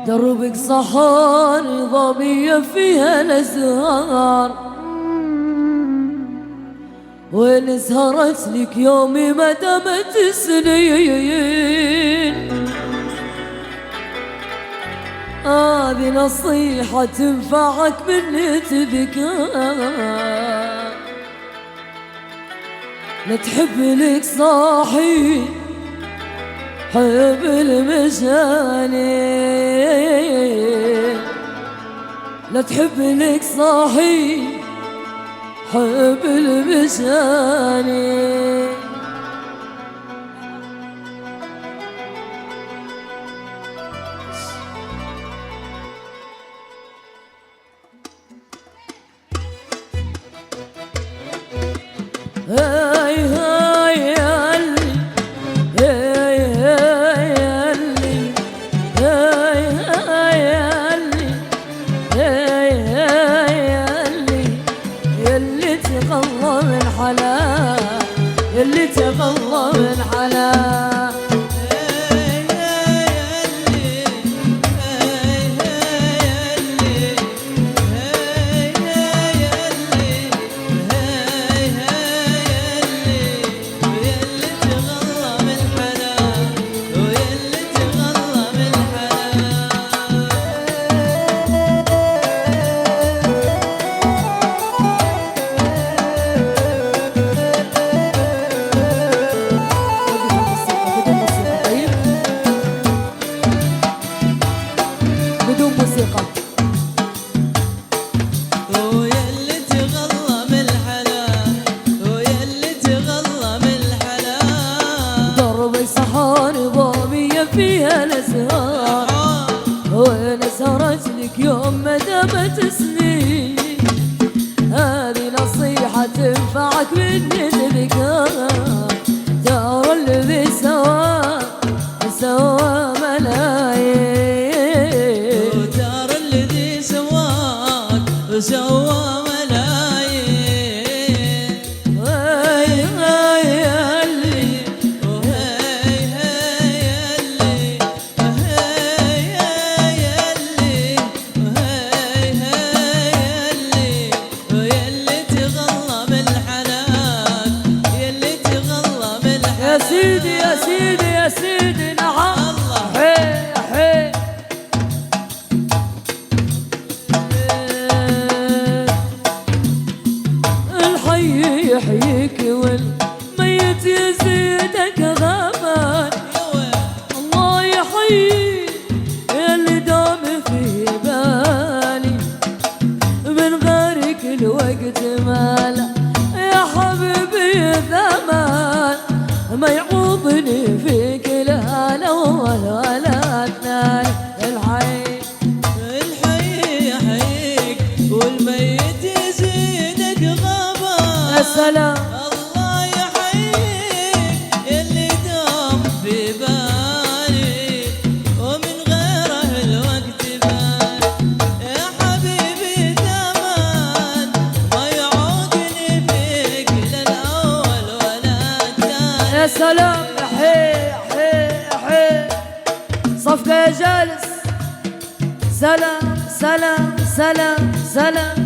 دربك صحاري ضبية فيها الأزهار، وين سهرت لك يومي ما دامت سنين. هذه نصيحة تنفعك من تذكار، لا تحب لك صاحي حب المجاني، لا تحب لك صاحي حب المجاني. هاي هاي يالي هاي هاي يالي هاي هاي يالي هاي هاي يالي ياللي تغلى من حلال، ياللي تغلى من حلال. فيها الأزهار، وين سهرت لك يوم ما دامت سنين. هذه نصيحة تنفعك من الذكار، دار الذي سوى ملايين، دار الذي سواك وسوى ملايين. هاي هاي يالي يا سيدي يا سيدي يا سيدي. نعم حي حي الحي يحييك والميت يزيدك غمان. الله يحييك اللي دام في بالي، من غيرك الوقت ماله يا حبيبي ثمان، ما يعوضني فيك لا الأول ولا الثاني. الحي يحييك والميت يزيدك غبان. يا سلام الله يحييك اللي دام في بالي، ومن غيره الوقت بال يا حبيبي ثمان، ما يعوضني فيك لا الأول ولا الثاني. يا سلام حي حي حي صفقة يا جالس. سلام سلام سلام سلام